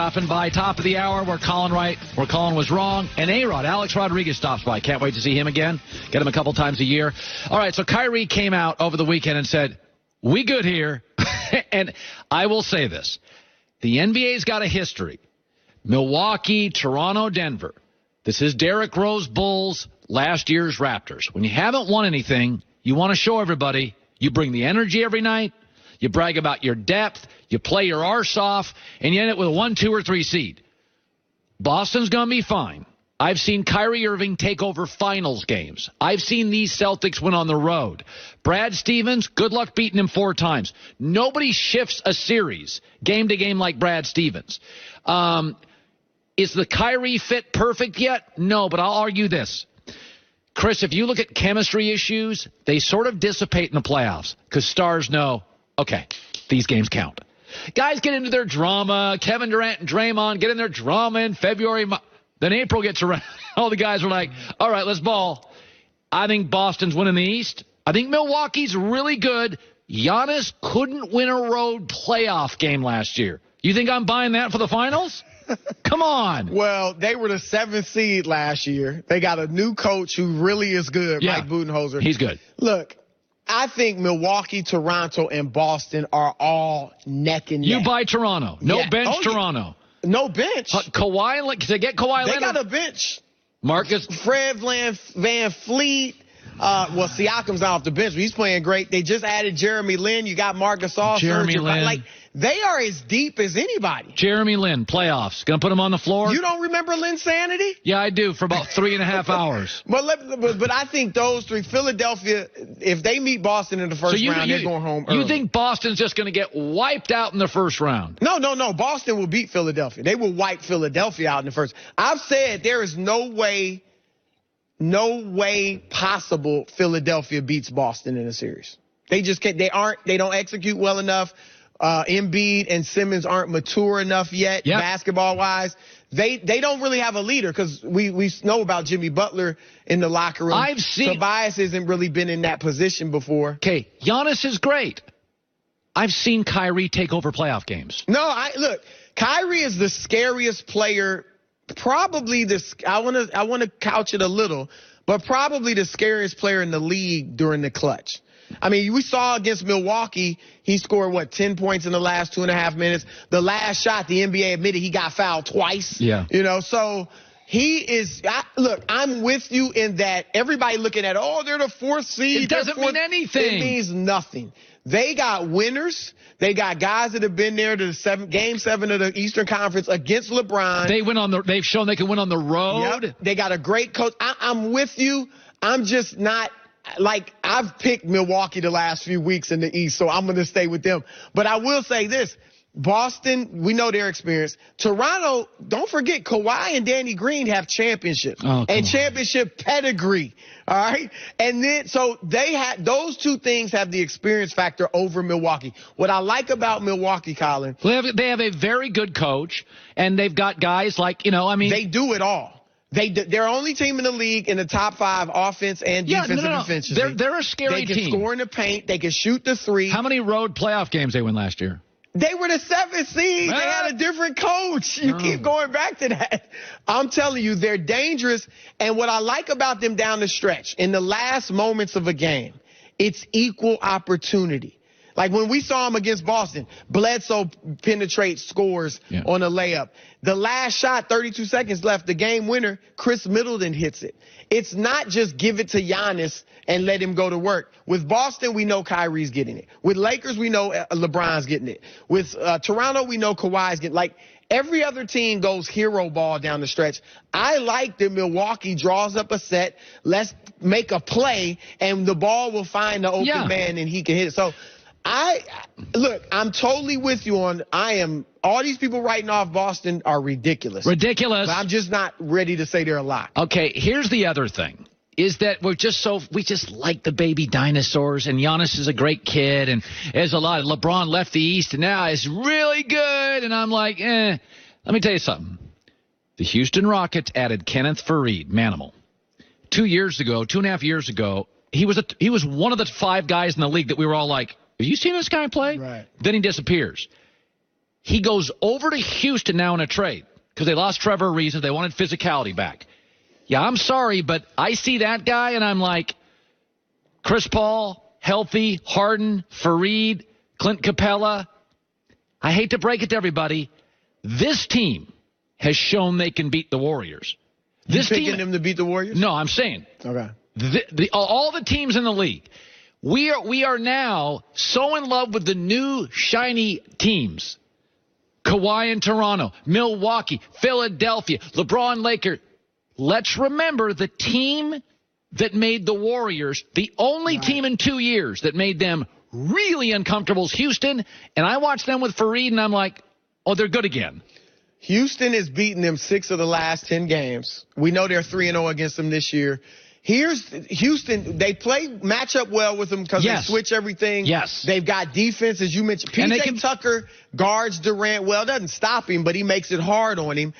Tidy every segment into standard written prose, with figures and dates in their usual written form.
Stopping by top of the hour where Colin was wrong. And A-Rod, Alex Rodriguez stops by. Can't wait to see him again. Get him a couple times a year. All right, so Kyrie came out over the weekend and said, we good here. And I will say this. The NBA's got a history. Milwaukee, Toronto, Denver. This is Derrick Rose Bulls, last year's Raptors. When you haven't won anything, you want to show everybody. You bring the energy every night. You brag about your depth. You play your arse off, and you end it with a 1, 2, or 3 seed. Boston's going to be fine. I've seen Kyrie Irving take over finals games. I've seen these Celtics win on the road. Brad Stevens, good luck beating him 4 times. Nobody shifts a series game to game like Brad Stevens. Is the Kyrie fit perfect yet? No, but I'll argue this. Chris, if you look at chemistry issues, they sort of dissipate in the playoffs because stars know, okay, these games count. Guys get into their drama. Kevin Durant and Draymond get in their drama in February. Then April gets around. All the guys are like, all right, let's ball. I think Boston's winning the East. I think Milwaukee's really good. Giannis couldn't win a road playoff game last year. You think I'm buying that for the finals? Come on. Well, they were the 7th seed last year. They got a new coach who really is good, Mike Budenholzer. He's good. Look, I think Milwaukee, Toronto, and Boston are all neck and neck. You buy Toronto. No bench Toronto. No bench. Kawhi, they get Kawhi Leonard. They got a bench. Marcus. Fred Van Fleet. Siakam's off the bench, but he's playing great. They just added Jeremy Lin. You got Marcus All. Jeremy Lin. Like, they are as deep as anybody. Jeremy Lin, playoffs. Going to put him on the floor? You don't remember Linsanity? Yeah, I do, for about 3.5 hours. But I think those three, Philadelphia, if they meet Boston in the first round, they're going home early. You think Boston's just going to get wiped out in the first round? No. Boston will beat Philadelphia. They will wipe Philadelphia out in the first. I've said there is no way possible Philadelphia beats Boston in a series. They just can't. They don't execute well enough. Embiid and Simmons aren't mature enough yet, basketball-wise. They don't really have a leader because we know about Jimmy Butler in the locker room. Tobias hasn't really been in that position before. Okay, Giannis is great. I've seen Kyrie take over playoff games. Look, Kyrie is the scariest player. Probably I want to couch it a little, but probably the scariest player in the league during the clutch. I mean, we saw against Milwaukee, he scored, 10 points in the last 2.5 minutes. The last shot, the NBA admitted he got fouled twice. Yeah. So he is look, I'm with you in that everybody looking at, they're the 4th seed. It doesn't mean anything. It means nothing. They got winners. They got guys that have been there to Game 7 of the Eastern Conference against LeBron. They've shown they can win on the road. Yep. They got a great coach. I'm with you. I'm just not. I've picked Milwaukee the last few weeks in the East, so I'm going to stay with them. But I will say this. Boston, we know their experience. Toronto, don't forget, Kawhi and Danny Green have championships and championship pedigree. All right. And then, so those two things have the experience factor over Milwaukee. What I like about Milwaukee, Colin. They have a very good coach, and they've got guys like, they do it all. They're only team in the league in the top 5 offense and defensive efficiency. They're a scary team. They can score in the paint. They can shoot the 3. How many road playoff games they win last year? They were the 7th seed. They had a different coach. You keep going back to that. I'm telling you, they're dangerous. And what I like about them down the stretch, in the last moments of a game, it's equal opportunity. Like when we saw him against Boston, Bledsoe penetrates, scores on a layup. The last shot, 32 seconds left, the game winner, Chris Middleton hits it. It's not just give it to Giannis and let him go to work. With Boston, we know Kyrie's getting it. With Lakers, we know LeBron's getting it. With Toronto, we know Kawhi's getting it. Every other team goes hero ball down the stretch. I like that Milwaukee draws up a set. Let's make a play, and the ball will find the open man, and he can hit it. So, I'm totally with you on. All these people writing off Boston are ridiculous. But I'm just not ready to say they're a lock. Okay, here's the other thing. Is that we just like the baby dinosaurs, and Giannis is a great kid, and there's a lot. LeBron left the East, and now is really good, and I'm like, Let me tell you something. The Houston Rockets added Kenneth Faried, Manimal. 2.5 years ago, he was one of the 5 guys in the league that we were all like, have you seen this guy play? Right. Then he disappears. He goes over to Houston now in a trade because they lost Trevor Ariza. They wanted physicality back. Yeah, I'm sorry, but I see that guy, and I'm like, Chris Paul, healthy, Harden, Fareed, Clint Capella. I hate to break it to everybody. This team has shown they can beat the Warriors. You picking them to beat the Warriors? No, I'm saying. Okay. All the teams in the league, we are now so in love with the new shiny teams. Kawhi in Toronto, Milwaukee, Philadelphia, LeBron Lakers. Let's remember the team that made the Warriors, the only team in 2 years that made them really uncomfortable is Houston. And I watched them with Fareed, and I'm like, oh, they're good again. Houston has beaten them 6 of the last 10 games. We know they're 3-0 against them this year. Here's Houston. They match up well with them because they switch everything. Yes. They've got defense, as you mentioned. P.J. Tucker guards Durant well. Doesn't stop him, but he makes it hard on him.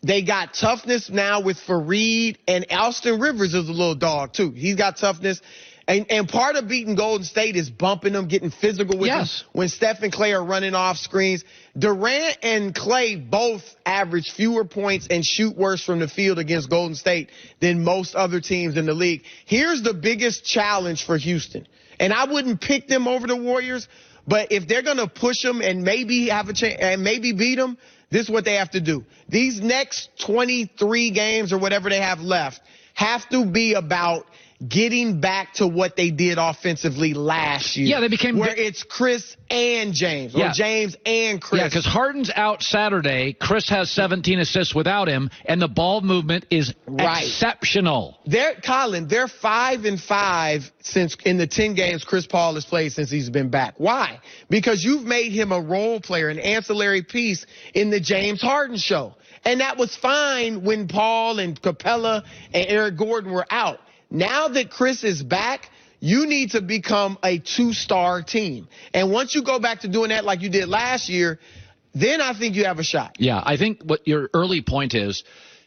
They got toughness now with Fareed, and Austin Rivers is a little dog, too. He's got toughness. And part of beating Golden State is bumping them, getting physical with them when Steph and Clay are running off screens. Durant and Clay both average fewer points and shoot worse from the field against Golden State than most other teams in the league. Here's the biggest challenge for Houston. And I wouldn't pick them over the Warriors, but if they're going to push them and maybe have a chance and maybe beat them, this is what they have to do. These next 23 games or whatever they have left have to be about getting back to what they did offensively last year. Yeah, they became where it's Chris and James, or James and Chris. Yeah, because Harden's out Saturday. Chris has 17 assists without him, and the ball movement is exceptional. Colin, they're 5-5 since in the 10 games Chris Paul has played since he's been back. Why? Because you've made him a role player, an ancillary piece in the James Harden show. And that was fine when Paul and Capella and Eric Gordon were out. Now that Chris is back, you need to become a 2-star team. And once you go back to doing that like you did last year, then I think you have a shot. Yeah, I think what your early point is,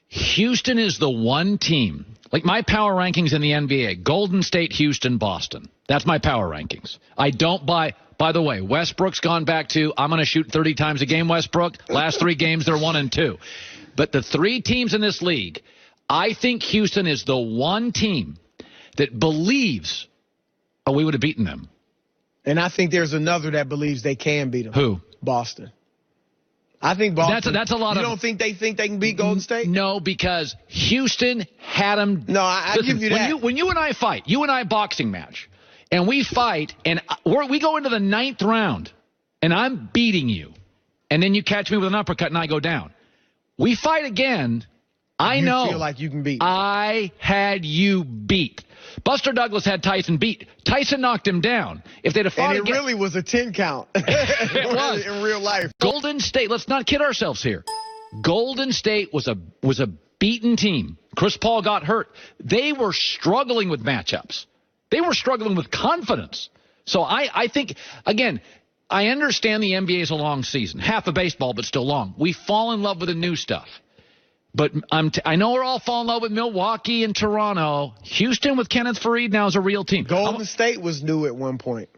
Houston is the one team. Like my power rankings in the NBA, Golden State, Houston, Boston. That's my power rankings. I don't buy. By the way, Westbrook's gone back to, I'm going to shoot 30 times a game, Westbrook. Last 3 games, they're 1-2. But the 3 teams in this league, I think Houston is the one team that believes, we would have beaten them. And I think there's another that believes they can beat them. Who? Boston. I think Boston. That's a lot You don't think they can beat Golden State? No, because Houston had them. No, I give you that. When you and I fight, you and I boxing match, and we fight, and we go into the 9th round, and I'm beating you, and then you catch me with an uppercut and I go down. We fight again. I know. You feel like you can beat. I had you beat. Buster Douglas had Tyson beat. Tyson knocked him down. If they'd have fought again, really was a 10 count. It was in real life. Golden State. Let's not kid ourselves here. Golden State was a beaten team. Chris Paul got hurt. They were struggling with matchups. They were struggling with confidence. So I think again. I understand the NBA is a long season, half a baseball, but still long. We fall in love with the new stuff. But I know we're all falling in love with Milwaukee and Toronto. Houston with Kenneth Fareed now is a real team. Golden State was new at one point.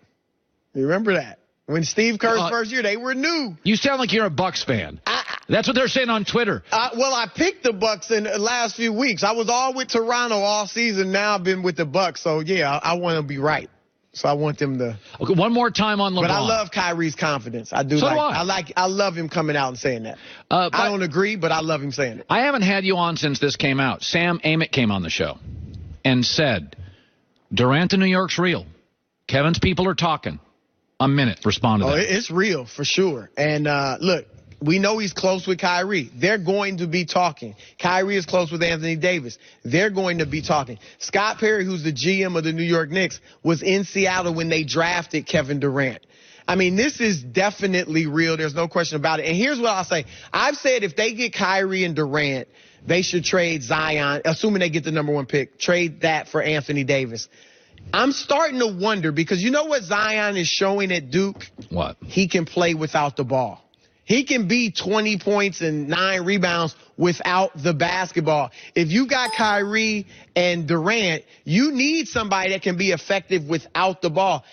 You remember that? When Steve Kerr's first year, they were new. You sound like you're a Bucks fan. That's what they're saying on Twitter. Well, I picked the Bucks in the last few weeks. I was all with Toronto all season. Now I've been with the Bucks. So, yeah, I want to be right. So I want them to. Okay, one more time on LeBron. But I love Kyrie's confidence. I do. So I love him coming out and saying that. I don't agree, but I love him saying it. I haven't had you on since this came out. Sam Amick came on the show and said, Durant to New York's real. Kevin's people are talking. A minute. Respond to that. It's real for sure. And look, we know he's close with Kyrie. They're going to be talking. Kyrie is close with Anthony Davis. They're going to be talking. Scott Perry, who's the GM of the New York Knicks, was in Seattle when they drafted Kevin Durant. I mean, this is definitely real. There's no question about it. And here's what I'll say. I've said if they get Kyrie and Durant, they should trade Zion, assuming they get the number 1 pick, trade that for Anthony Davis. I'm starting to wonder because you know what Zion is showing at Duke? What? He can play without the ball. He can be 20 points and 9 rebounds without the basketball. If you got Kyrie and Durant, you need somebody that can be effective without the ball.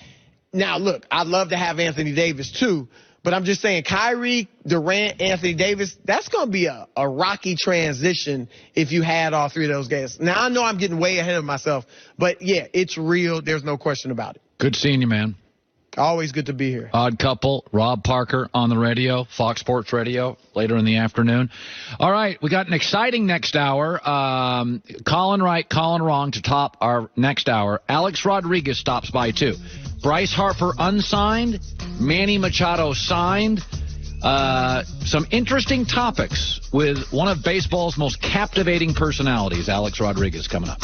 Now, look, I'd love to have Anthony Davis too, But I'm just saying, Kyrie, Durant, Anthony Davis, that's going to be a rocky transition if you had all three of those guys. Now, I know I'm getting way ahead of myself, but, yeah, it's real. There's no question about it. Good seeing you, man. Always good to be here. Odd Couple, Rob Parker on the radio, Fox Sports Radio, later in the afternoon. All right, we got an exciting next hour. Colin right, Colin wrong to top our next hour. Alex Rodriguez stops by, too. Bryce Harper unsigned, Manny Machado signed. Some interesting topics with one of baseball's most captivating personalities, Alex Rodriguez, coming up.